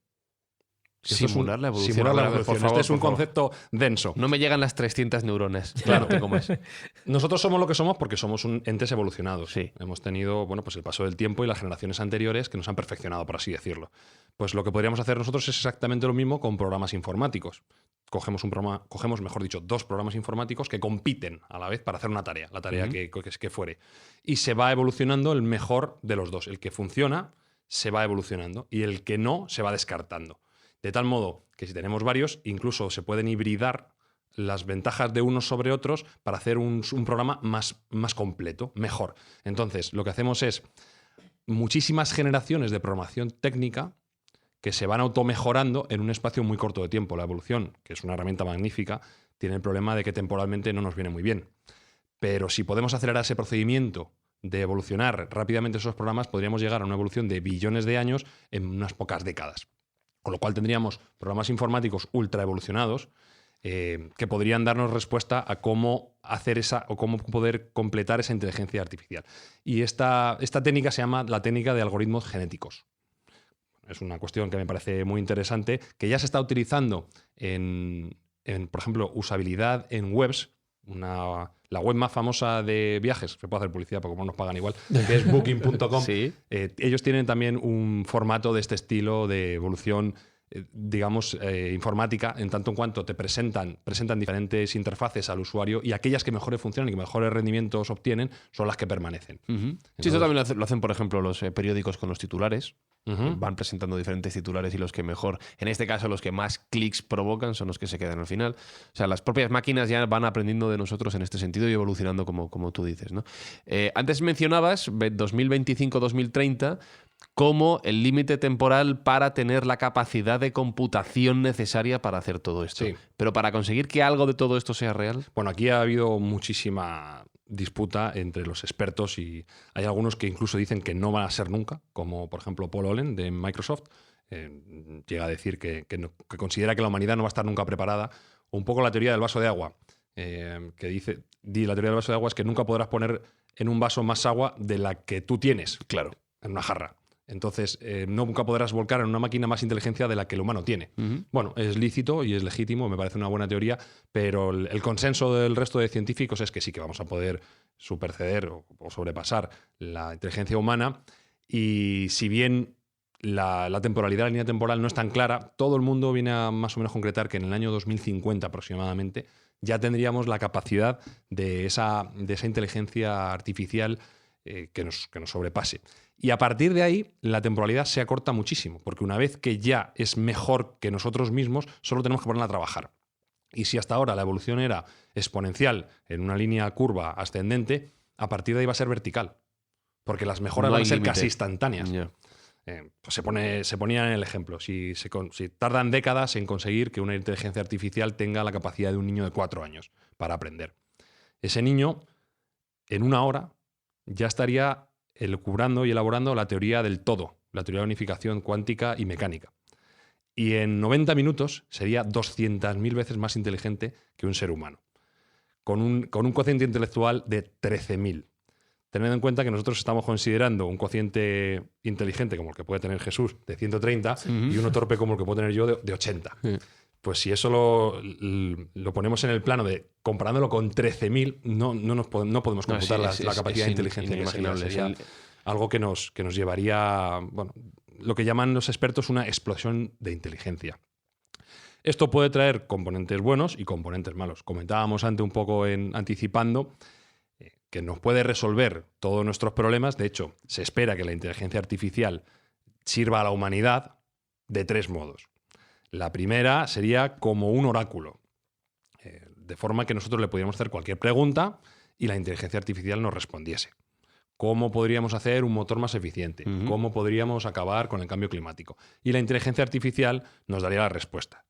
Simular la evolución. Simular la evolución. Por favor, este es un concepto denso. No me llegan las 300 neuronas. Claro. ¿Cómo es? Nosotros somos lo que somos porque somos entes evolucionados. Sí. Hemos tenido pues el paso del tiempo y las generaciones anteriores que nos han perfeccionado, por así decirlo. Pues lo que podríamos hacer nosotros es exactamente lo mismo con programas informáticos. Cogemos dos programas informáticos que compiten a la vez para hacer una tarea, la tarea que fuere. Y se va evolucionando el mejor de los dos. El que funciona se va evolucionando y el que no se va descartando. De tal modo que si tenemos varios, incluso se pueden hibridar las ventajas de unos sobre otros para hacer un programa más completo, mejor. Entonces, lo que hacemos es muchísimas generaciones de programación técnica que se van automejorando en un espacio muy corto de tiempo. La evolución, que es una herramienta magnífica, tiene el problema de que temporalmente no nos viene muy bien. Pero si podemos acelerar ese procedimiento de evolucionar rápidamente esos programas, podríamos llegar a una evolución de billones de años en unas pocas décadas. Con lo cual tendríamos programas informáticos ultra evolucionados que podrían darnos respuesta a cómo hacer o cómo poder completar esa inteligencia artificial. Y esta técnica se llama la técnica de algoritmos genéticos. Es una cuestión que me parece muy interesante, que ya se está utilizando en por ejemplo, usabilidad en webs. La web más famosa de viajes, se puede hacer publicidad porque no nos pagan igual, que es booking.com. Sí. Ellos tienen también un formato de este estilo de evolución, informática, en tanto en cuanto te presentan diferentes interfaces al usuario y aquellas que mejores funcionan y que mejores rendimientos obtienen son las que permanecen. Entonces, sí, eso también lo hacen, por ejemplo, los periódicos con los titulares. Van presentando diferentes titulares y los que mejor, en este caso los que más clics provocan son los que se quedan al final. O sea, las propias máquinas ya van aprendiendo de nosotros en este sentido y evolucionando como tú dices, ¿no? Antes mencionabas 2025-2030 como el límite temporal para tener la capacidad de computación necesaria para hacer todo esto. Sí. Pero para conseguir que algo de todo esto sea real... Bueno, aquí ha habido muchísima disputa entre los expertos y hay algunos que incluso dicen que no van a ser nunca, como por ejemplo Paul Allen de Microsoft, llega a decir que considera que la humanidad no va a estar nunca preparada. O un poco la teoría del vaso de agua, que dice, la teoría del vaso de agua es que nunca podrás poner en un vaso más agua de la que tú tienes, claro, en una jarra. Entonces, nunca podrás volcar en una máquina más inteligencia de la que el humano tiene. Bueno, es lícito y es legítimo, me parece una buena teoría, pero el consenso del resto de científicos es que sí que vamos a poder superceder o sobrepasar la inteligencia humana. Y si bien la temporalidad, la línea temporal no es tan clara, todo el mundo viene a más o menos concretar que en el año 2050 aproximadamente ya tendríamos la capacidad de esa inteligencia artificial que nos sobrepase. Y a partir de ahí, la temporalidad se acorta muchísimo, porque una vez que ya es mejor que nosotros mismos, solo tenemos que ponerla a trabajar. Y si hasta ahora la evolución era exponencial, en una línea curva ascendente, a partir de ahí va a ser vertical. porque las mejoras No van hay a ser límite. casi instantáneas. Ya. Pues se ponía en el ejemplo. Si tardan décadas en conseguir que una inteligencia artificial tenga la capacidad de un niño de 4 años para aprender. Ese niño, en 1 hora, ya estaría elucubrando y elaborando la teoría del todo, la teoría de unificación cuántica y mecánica. Y en 90 minutos sería 200.000 veces más inteligente que un ser humano, con un cociente intelectual de 13.000. Teniendo en cuenta que nosotros estamos considerando un cociente inteligente como el que puede tener Jesús de 130 y uno torpe como el que puedo tener yo de 80. Sí. Pues si eso lo ponemos en el plano de comparándolo con 13.000, no podemos computar la capacidad de inteligencia inimaginable. Sería algo que nos llevaría, bueno, lo que llaman los expertos una explosión de inteligencia. Esto puede traer componentes buenos y componentes malos. Comentábamos antes un poco anticipando que nos puede resolver todos nuestros problemas. De hecho, se espera que la inteligencia artificial sirva a la humanidad de 3 modos. La primera sería como un oráculo, de forma que nosotros le pudiéramos hacer cualquier pregunta y la inteligencia artificial nos respondiese. ¿Cómo podríamos hacer un motor más eficiente? ¿Cómo podríamos acabar con el cambio climático? Y la inteligencia artificial nos daría la respuesta.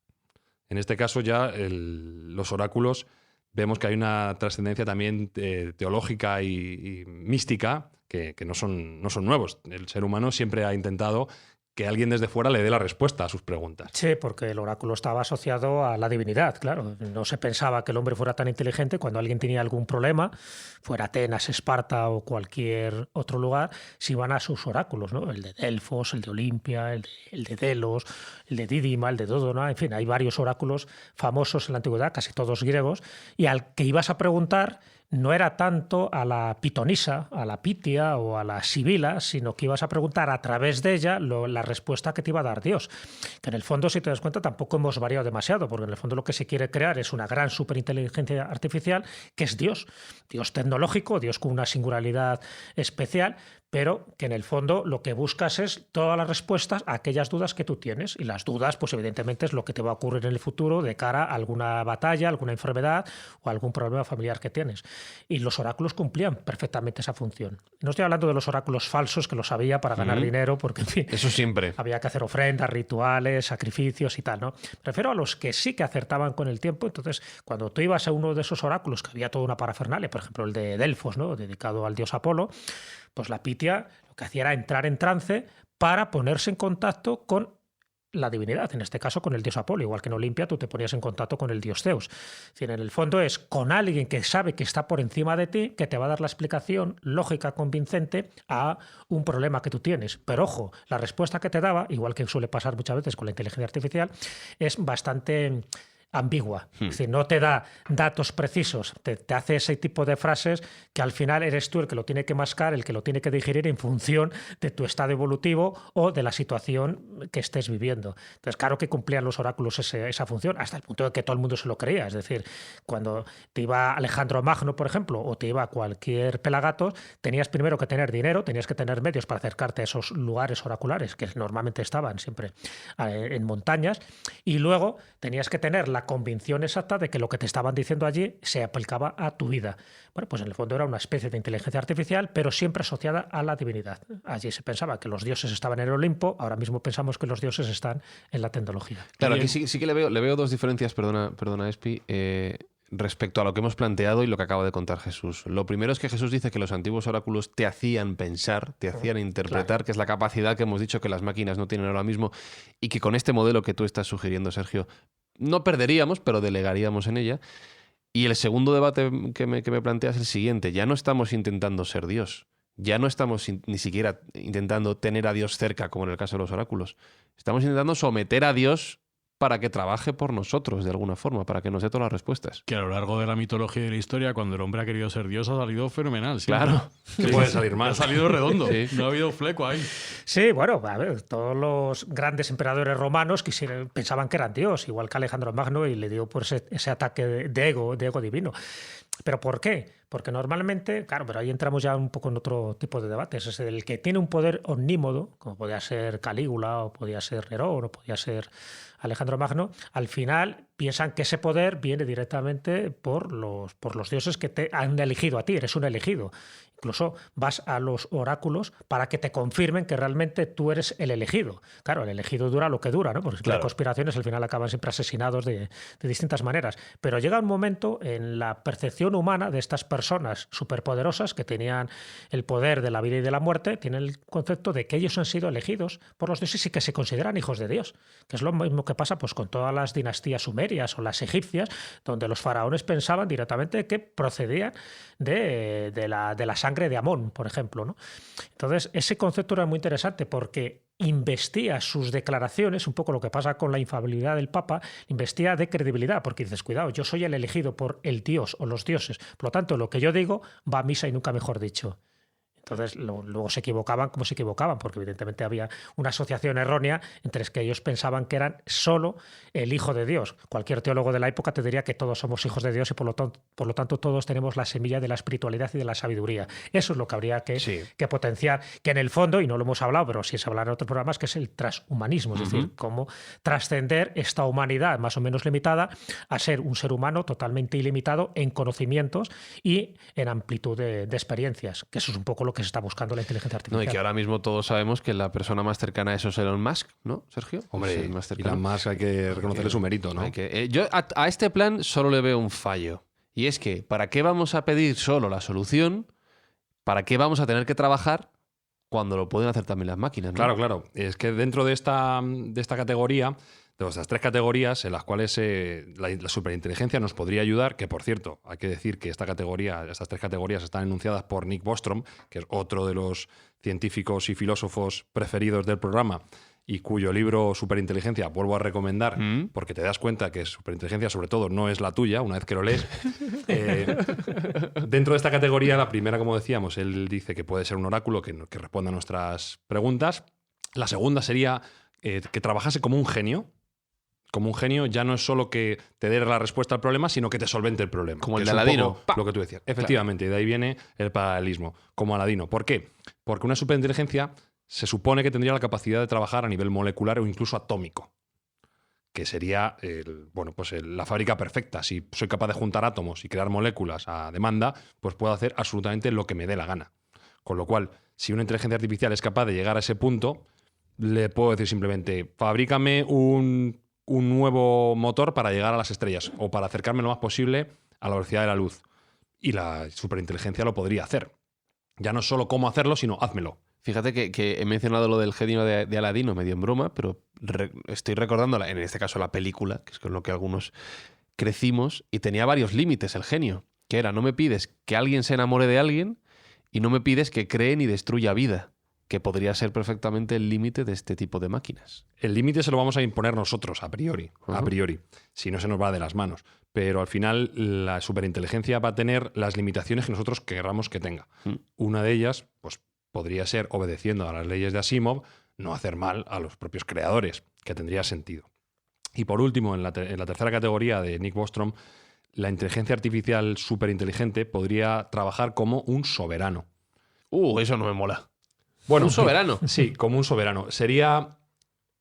En este caso ya los oráculos vemos que hay una trascendencia también teológica y mística que no son nuevos. El ser humano siempre ha intentado que alguien desde fuera le dé la respuesta a sus preguntas. Sí, porque el oráculo estaba asociado a la divinidad, claro. No se pensaba que el hombre fuera tan inteligente cuando alguien tenía algún problema, fuera Atenas, Esparta o cualquier otro lugar, se iban a sus oráculos, ¿no? El de Delfos, el de Olimpia, el de Delos, el de Dídima, el de Dodona, en fin, hay varios oráculos famosos en la antigüedad, casi todos griegos, y al que ibas a preguntar no era tanto a la pitonisa, a la Pitia o a la Sibila, sino que ibas a preguntar a través de ella la respuesta que te iba a dar Dios. Que en el fondo, si te das cuenta, tampoco hemos variado demasiado, porque en el fondo lo que se quiere crear es una gran superinteligencia artificial, que es Dios. Dios tecnológico, Dios con una singularidad especial, pero que en el fondo lo que buscas es todas las respuestas a aquellas dudas que tú tienes. Y las dudas, pues evidentemente es lo que te va a ocurrir en el futuro de cara a alguna batalla, alguna enfermedad o algún problema familiar que tienes. Y los oráculos cumplían perfectamente esa función. No estoy hablando de los oráculos falsos, que los había para ganar dinero, porque en fin, Eso siempre. había que hacer ofrendas, rituales, sacrificios y tal, ¿no? Prefiero a los que sí que acertaban con el tiempo. Entonces, cuando tú ibas a uno de esos oráculos, que había toda una parafernalia, por ejemplo, el de Delfos, ¿no? Dedicado al dios Apolo, pues la Pitia lo que hacía era entrar en trance para ponerse en contacto con la divinidad, en este caso con el dios Apolo, igual que en Olimpia tú te ponías en contacto con el dios Zeus. Es decir, en el fondo es con alguien que sabe que está por encima de ti, que te va a dar la explicación lógica, convincente a un problema que tú tienes. Pero ojo, la respuesta que te daba, igual que suele pasar muchas veces con la inteligencia artificial, es bastante ambigua. Es decir, no te da datos precisos, te hace ese tipo de frases que al final eres tú el que lo tiene que mascar, el que lo tiene que digerir en función de tu estado evolutivo o de la situación que estés viviendo. Entonces, claro que cumplían los oráculos esa función, hasta el punto de que todo el mundo se lo creía. Es decir, cuando te iba Alejandro Magno, por ejemplo, o te iba cualquier pelagatos, tenías primero que tener dinero, tenías que tener medios para acercarte a esos lugares oraculares que normalmente estaban siempre en montañas, y luego tenías que tener la convicción exacta de que lo que te estaban diciendo allí se aplicaba a tu vida. Bueno, pues en el fondo era una especie de inteligencia artificial, pero siempre asociada a la divinidad. Allí se pensaba que los dioses estaban en el Olimpo, ahora mismo pensamos que los dioses están en la tecnología. Claro, aquí sí que le veo dos diferencias, perdona Espi, respecto a lo que hemos planteado y lo que acaba de contar Jesús. Lo primero es que Jesús dice que los antiguos oráculos te hacían pensar, te hacían interpretar, claro, que es la capacidad que hemos dicho que las máquinas no tienen ahora mismo y que con este modelo que tú estás sugiriendo, Sergio, no perderíamos, pero delegaríamos en ella. Y el segundo debate que me planteas es el siguiente. Ya no estamos intentando ser Dios. Ya no estamos ni siquiera intentando tener a Dios cerca, como en el caso de los oráculos. Estamos intentando someter a Dios para que trabaje por nosotros de alguna forma, para que nos dé todas las respuestas. Que a lo largo de la mitología y de la historia, cuando el hombre ha querido ser Dios, ha salido fenomenal. ¿Siempre? Claro. ¿Qué puede salir mal? Ha salido redondo. Sí. No ha habido fleco ahí. Sí, bueno, a ver, todos los grandes emperadores romanos pensaban que eran Dios, igual que Alejandro Magno, y le dio por ese ataque de ego divino. ¿Pero por qué? Porque normalmente, claro, pero ahí entramos ya un poco en otro tipo de debates. Es el que tiene un poder omnímodo, como podía ser Calígula, o podía ser Nerón, o podía ser Alejandro Magno, al final piensan que ese poder viene directamente por los dioses que te han elegido a ti, eres un elegido. Incluso vas a los oráculos para que te confirmen que realmente tú eres el elegido. Claro, el elegido dura lo que dura, ¿no? Porque Claro. las conspiraciones al final acaban siempre asesinados de distintas maneras. Pero llega un momento en la percepción humana de estas personas superpoderosas que tenían el poder de la vida y de la muerte, tienen el concepto de que ellos han sido elegidos por los dioses y que se consideran hijos de Dios. Que es lo mismo que pasa pues, con todas las dinastías sumerias o las egipcias, donde los faraones pensaban directamente que procedían de la sangre de Amón, por ejemplo, ¿no? Entonces, ese concepto era muy interesante porque investía sus declaraciones, un poco lo que pasa con la infalibilidad del Papa, investía de credibilidad, porque dices, cuidado, yo soy el elegido por el Dios o los dioses, por lo tanto, lo que yo digo va a misa y nunca mejor dicho. Entonces, luego se equivocaban como se equivocaban, porque evidentemente había una asociación errónea entre que ellos pensaban que eran solo el Hijo de Dios. Cualquier teólogo de la época te diría que todos somos hijos de Dios y por lo tanto todos tenemos la semilla de la espiritualidad y de la sabiduría. Eso es lo que habría que potenciar, que en el fondo, y no lo hemos hablado, pero sí se hablará en otros programas, que es el transhumanismo, es decir, cómo trascender esta humanidad más o menos limitada a ser un ser humano totalmente ilimitado en conocimientos y en amplitud de experiencias, que eso es un poco lo que se está buscando la inteligencia artificial. No, y que ahora mismo todos sabemos que la persona más cercana a eso es Elon Musk, ¿no, Sergio? Hombre, Es el más cercano. Elon Musk hay que reconocerle su mérito, ¿no? Yo a este plan solo le veo un fallo. Y es que, ¿para qué vamos a pedir solo la solución? ¿Para qué vamos a tener que trabajar cuando lo pueden hacer también las máquinas? ¿no? Claro, claro. Es que dentro de esta categoría, de estas tres categorías en las cuales la superinteligencia nos podría ayudar, que por cierto, hay que decir que estas tres categorías están enunciadas por Nick Bostrom, que es otro de los científicos y filósofos preferidos del programa y cuyo libro Superinteligencia vuelvo a recomendar porque te das cuenta que superinteligencia sobre todo no es la tuya una vez que lo lees. Dentro de esta categoría, la primera, como decíamos, él dice que puede ser un oráculo que responda a nuestras preguntas. La segunda sería que trabajase como un genio. Como un genio ya no es solo que te dé la respuesta al problema, sino que te solvente el problema. Como el que de es un Aladino. poco lo que tú decías. Efectivamente, de ahí viene el paralelismo, como Aladino. ¿Por qué? Porque una superinteligencia se supone que tendría la capacidad de trabajar a nivel molecular o incluso atómico, que sería la fábrica perfecta. Si soy capaz de juntar átomos y crear moléculas a demanda, pues puedo hacer absolutamente lo que me dé la gana. Con lo cual, si una inteligencia artificial es capaz de llegar a ese punto, le puedo decir simplemente, fabrícame un nuevo motor para llegar a las estrellas o para acercarme lo más posible a la velocidad de la luz. Y la superinteligencia lo podría hacer. Ya no es solo cómo hacerlo, sino házmelo. Fíjate que he mencionado lo del genio de Aladino medio en broma, pero estoy recordando, en este caso, la película, que es con lo que algunos crecimos, y tenía varios límites el genio, que era, no me pides que alguien se enamore de alguien y no me pides que cree ni destruya vida, que podría ser perfectamente el límite de este tipo de máquinas. El límite se lo vamos a imponer nosotros, a priori, si no se nos va de las manos. Pero al final la superinteligencia va a tener las limitaciones que nosotros queramos que tenga. Una de ellas, pues podría ser, obedeciendo a las leyes de Asimov, no hacer mal a los propios creadores, que tendría sentido. Y por último, en la tercera categoría de Nick Bostrom, la inteligencia artificial superinteligente podría trabajar como un soberano. Eso no me mola. Bueno, un soberano. Sí, como un soberano. Sería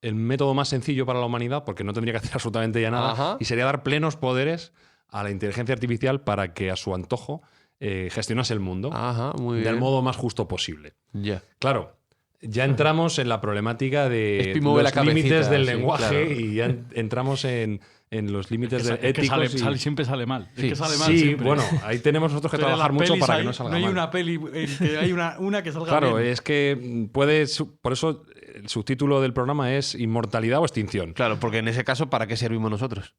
el método más sencillo para la humanidad porque no tendría que hacer absolutamente ya nada. Ajá. Y sería dar plenos poderes a la inteligencia artificial para que a su antojo gestionase el mudo Ajá, muy bien. del modo más justo posible. Ya. Claro, ya entramos en la problemática de Espi mueve los la cabecita, límites del sí, lenguaje claro. y ya entramos en los límites éticos. Siempre sale mal. Sí. Es que sale mal Sí, siempre. bueno, ahí tenemos nosotros que Pero trabajar las mucho pelis para que ahí, no salga no hay mal. una peli en que hay una que salga Claro, bien. es que por eso el subtítulo del programa es Inmortalidad o Extinción. Claro, porque en ese caso, ¿para qué servimos nosotros?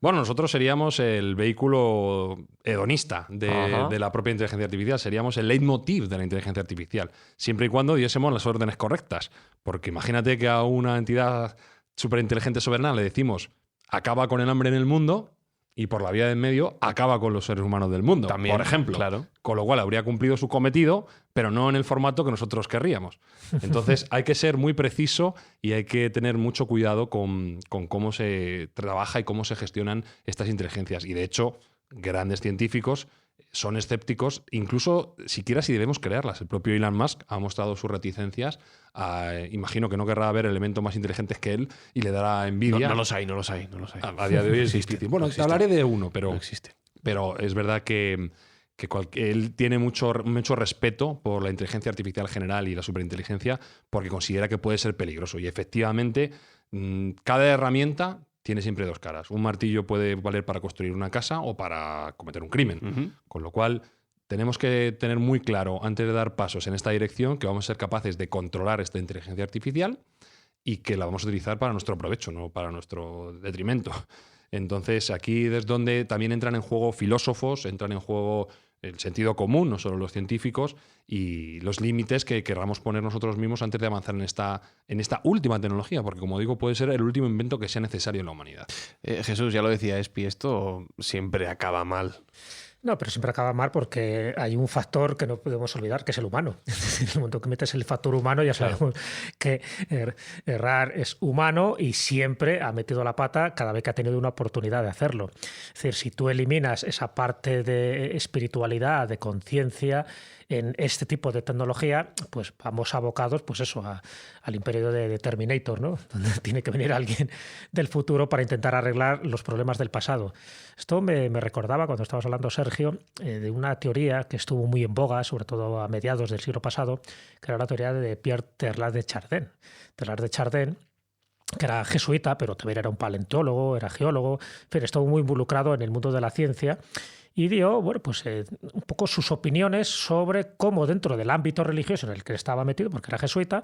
Bueno, nosotros seríamos el vehículo hedonista de la propia inteligencia artificial, seríamos el leitmotiv de la inteligencia artificial, siempre y cuando diésemos las órdenes correctas. Porque imagínate que a una entidad superinteligente soberana le decimos acaba con el hambre en el mundo y por la vía de en medio acaba con los seres humanos del mundo, También, por ejemplo. claro. Con lo cual habría cumplido su cometido, pero no en el formato que nosotros querríamos. Entonces hay que ser muy preciso y hay que tener mucho cuidado con cómo se trabaja y cómo se gestionan estas inteligencias. Y de hecho, grandes científicos son escépticos, incluso siquiera si debemos creerlas. El propio Elon Musk ha mostrado sus reticencias. Imagino que no querrá ver elementos más inteligentes que él y le dará envidia. No los hay. A día de hoy es difícil. Bueno, te hablaré de uno, pero, No existe. pero es verdad que él tiene mucho respeto por la inteligencia artificial general y la superinteligencia porque considera que puede ser peligroso. Y efectivamente, cada herramienta tiene siempre dos caras. Un martillo puede valer para construir una casa o para cometer un crimen. Con lo cual, tenemos que tener muy claro, antes de dar pasos en esta dirección, que vamos a ser capaces de controlar esta inteligencia artificial y que la vamos a utilizar para nuestro provecho, no para nuestro detrimento. Entonces, aquí es donde también entran en juego filósofos, entran en juego el sentido común, no solo los científicos, y los límites que queramos poner nosotros mismos antes de avanzar en esta última tecnología, porque, como digo, puede ser el último invento que sea necesario en la humanidad. Jesús, ya lo decía Espi, esto siempre acaba mal. No, pero siempre acaba mal porque hay un factor que no podemos olvidar, que es el humano. En el momento que metes el factor humano, ya sabemos que errar es humano y siempre ha metido la pata cada vez que ha tenido una oportunidad de hacerlo. Es decir, si tú eliminas esa parte de espiritualidad, de conciencia en este tipo de tecnología, pues vamos abocados pues eso, al imperio de Terminator, ¿no? Donde tiene que venir alguien del futuro para intentar arreglar los problemas del pasado. Esto me recordaba, cuando estabas hablando, Sergio, de una teoría que estuvo muy en boga, sobre todo a mediados del siglo pasado, que era la teoría de Pierre Teilhard de Chardin. Teilhard de Chardin, que era jesuita, pero también era un paleontólogo, era geólogo, pero estuvo muy involucrado en el mundo de la ciencia y dio un poco sus opiniones sobre cómo dentro del ámbito religioso en el que estaba metido, porque era jesuita,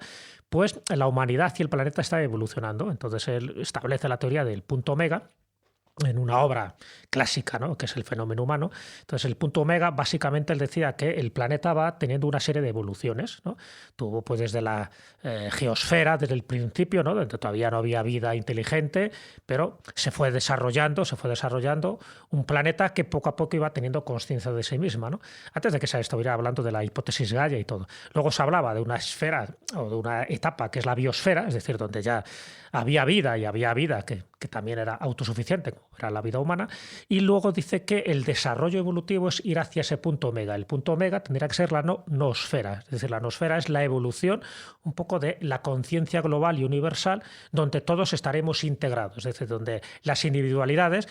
pues la humanidad y el planeta está evolucionando. Entonces él establece la teoría del punto omega en una obra clásica, ¿no?, que es el fenómeno humano. Entonces, el punto omega, básicamente, él decía que el planeta va teniendo una serie de evoluciones, ¿no? Tuvo pues desde la geosfera, desde el principio, ¿no?, donde todavía no había vida inteligente, pero se fue desarrollando un planeta que poco a poco iba teniendo conciencia de sí misma, ¿no? Antes de que se estuviera hablando de la hipótesis Gaia y todo. Luego se hablaba de una esfera o de una etapa que es la biosfera, es decir, donde ya había vida y había vida que también era autosuficiente, como era la vida humana, y luego dice que el desarrollo evolutivo es ir hacia ese punto omega. El punto omega tendría que ser la noosfera, es decir, la noosfera es la evolución un poco de la conciencia global y universal, donde todos estaremos integrados, es decir, donde las individualidades,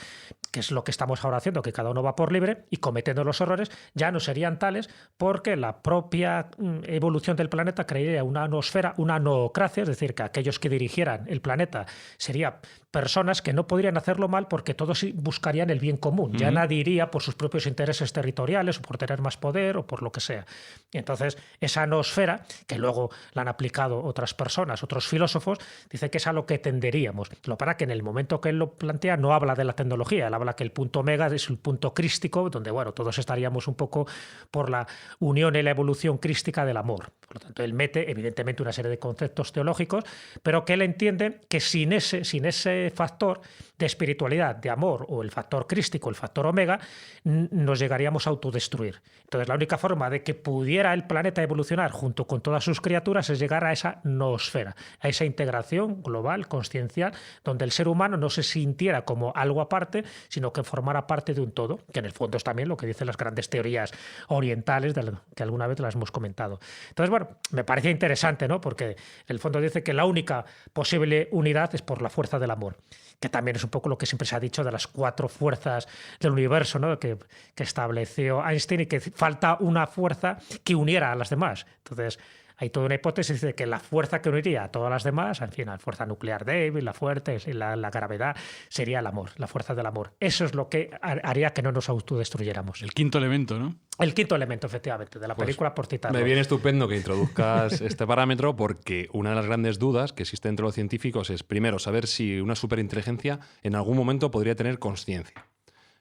que es lo que estamos ahora haciendo, que cada uno va por libre y cometiendo los errores, ya no serían tales porque la propia evolución del planeta crearía una noosfera, una noocracia, es decir, que aquellos que dirigieran el planeta serían personas que no podrían hacerlo mal porque todos buscarían el bien común. Ya nadie iría por sus propios intereses territoriales o por tener más poder o por lo que sea. Y entonces, esa noosfera, que luego la han aplicado otras personas, otros filósofos, dice que es a lo que tenderíamos. Lo para que en el momento que él lo plantea no habla de la tecnología, él habla que el punto omega es el punto crístico, donde todos estaríamos un poco por la unión y la evolución crística del amor. Por lo tanto, él mete evidentemente una serie de conceptos teológicos, pero que él entiende que sin ese factor de espiritualidad, de amor, o el factor crístico, el factor omega, nos llegaríamos a autodestruir. Entonces, la única forma de que pudiera el planeta evolucionar junto con todas sus criaturas es llegar a esa noosfera, a esa integración global, consciencial, donde el ser humano no se sintiera como algo aparte, sino que formara parte de un todo, que en el fondo es también lo que dicen las grandes teorías orientales, que alguna vez las hemos comentado. Entonces, me parece interesante, ¿no?, porque en el fondo dice que la única posible unidad es por la fuerza del amor, que también es un poco lo que siempre se ha dicho de las 4 fuerzas del universo, ¿no?, que estableció Einstein, y que falta una fuerza que uniera a las demás. Entonces, hay toda una hipótesis de que la fuerza que uniría a todas las demás, en fin, la fuerza nuclear débil, la fuerte, la gravedad, sería el amor, la fuerza del amor. Eso es lo que haría que no nos autodestruyéramos. El quinto elemento, ¿no? El quinto elemento, efectivamente, de la película, por citarlo. Me viene estupendo que introduzcas este parámetro, porque una de las grandes dudas que existe entre los científicos es, primero, saber si una superinteligencia en algún momento podría tener consciencia.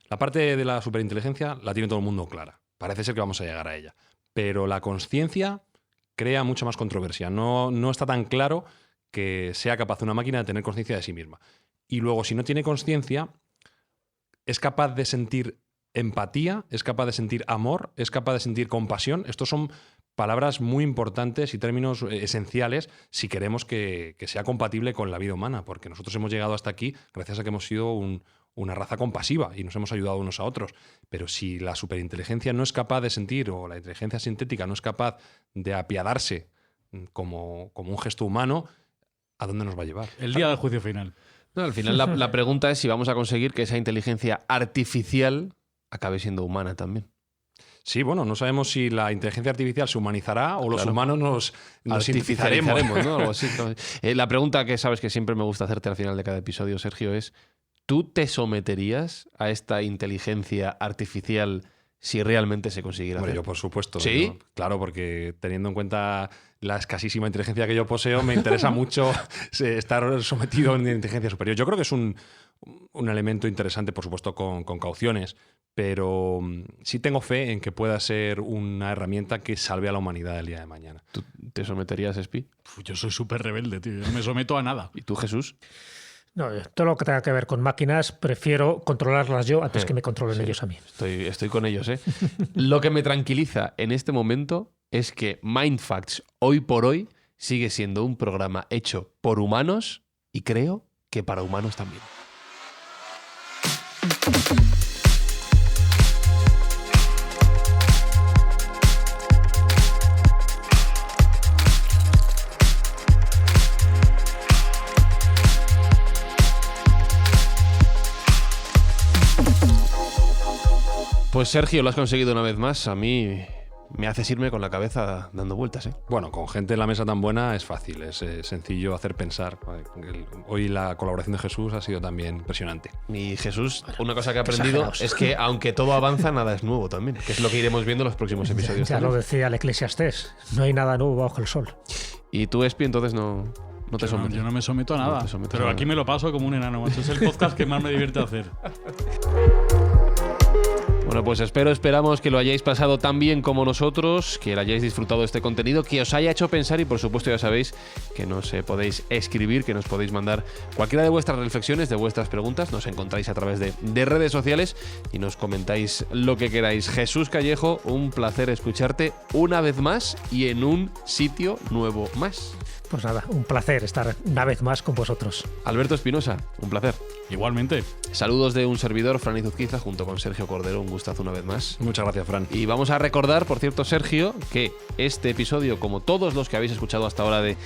La parte de la superinteligencia la tiene todo el mundo clara. Parece ser que vamos a llegar a ella. Pero la consciencia crea mucha más controversia. No está tan claro que sea capaz una máquina de tener conciencia de sí misma. Y luego, si no tiene conciencia, es capaz de sentir empatía, es capaz de sentir amor, es capaz de sentir compasión. Estos son palabras muy importantes y términos esenciales si queremos que sea compatible con la vida humana, porque nosotros hemos llegado hasta aquí gracias a que hemos sido un una raza compasiva y nos hemos ayudado unos a otros. Pero si la superinteligencia no es capaz de sentir, o la inteligencia sintética no es capaz de apiadarse como un gesto humano, ¿a dónde nos va a llevar? El día del juicio final. No, al final la pregunta es si vamos a conseguir que esa inteligencia artificial acabe siendo humana también. Sí, bueno, no sabemos si la inteligencia artificial se humanizará o los Claro. humanos nos sintetizaremos. ¿no? Algo así. La pregunta que sabes que siempre me gusta hacerte al final de cada episodio, Sergio, es ¿tú te someterías a esta inteligencia artificial si realmente se consiguiera Hombre, hacer? yo por supuesto. ¿Sí? ¿No? Claro, porque teniendo en cuenta la escasísima inteligencia que yo poseo, me interesa mucho estar sometido a una inteligencia superior. Yo creo que es un elemento interesante, por supuesto, con cauciones, pero sí tengo fe en que pueda ser una herramienta que salve a la humanidad el día de mañana. ¿Tú te someterías, Espi? Yo soy súper rebelde, tío. Yo no me someto a nada. ¿Y tú, Jesús? No, todo lo que tenga que ver con máquinas, prefiero controlarlas yo antes que me controlen Sí. ellos a mí. Estoy con ellos, ¿eh? Lo que me tranquiliza en este momento es que Mindfacts, hoy por hoy, sigue siendo un programa hecho por humanos y creo que para humanos también. Pues Sergio, lo has conseguido una vez más. A mí me haces irme con la cabeza dando vueltas, ¿eh? Bueno, con gente en la mesa tan buena es fácil, es sencillo hacer pensar. Hoy la colaboración de Jesús ha sido también impresionante. Y Jesús, una cosa que he aprendido exagerados. es que aunque todo avanza, nada es nuevo también, que es lo que iremos viendo en los próximos episodios. Ya también. lo decía el Eclesiastés, no hay nada nuevo bajo el sol. Y tú, Espi, entonces no te sometes. Yo no me someto a nada. No te sometes pero a aquí nada. me lo paso como un enano, macho. Es el podcast que más me divierte hacer. Bueno, pues esperamos que lo hayáis pasado tan bien como nosotros, que hayáis disfrutado de este contenido, que os haya hecho pensar y por supuesto ya sabéis que nos podéis escribir, que nos podéis mandar cualquiera de vuestras reflexiones, de vuestras preguntas, nos encontráis a través de redes sociales y nos comentáis lo que queráis. Jesús Callejo, un placer escucharte una vez más y en un sitio nuevo más. Pues nada, un placer estar una vez más con vosotros. Alberto Espinosa, un placer. Igualmente. Saludos de un servidor, Fran Izuzquiza, junto con Sergio Cordero, un gustazo una vez más. Muchas gracias, Fran. Y vamos a recordar, por cierto, Sergio, que este episodio, como todos los que habéis escuchado hasta ahora de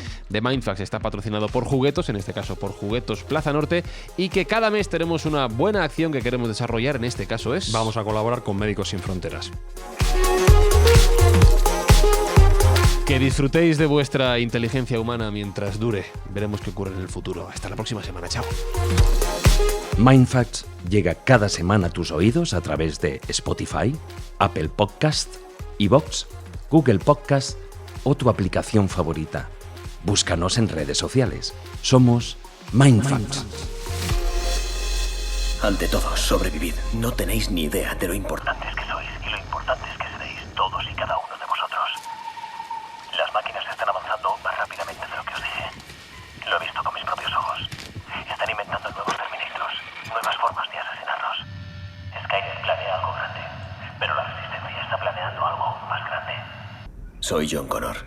Mindfacts, está patrocinado por Juguetos, en este caso por Juguetos Plaza Norte, y que cada mes tenemos una buena acción que queremos desarrollar, en este caso es... Vamos a colaborar con Médicos Sin Fronteras. Que disfrutéis de vuestra inteligencia humana mientras dure. Veremos qué ocurre en el futuro. Hasta la próxima semana. Chao. Mindfacts llega cada semana a tus oídos a través de Spotify, Apple Podcast, iVoox, Google Podcast o tu aplicación favorita. Búscanos en redes sociales. Somos Mindfacts. Ante todo, sobrevivid. No tenéis ni idea de lo importantes que sois y lo importantes que seréis todos y cada uno de vosotros. Las máquinas están avanzando más rápidamente de lo que os dije. Lo he visto con mis propios ojos. Están inventando nuevos terminators, nuevas formas de asesinarnos. Skynet planea algo grande, pero la Resistencia está planeando algo aún más grande. Soy John Connor.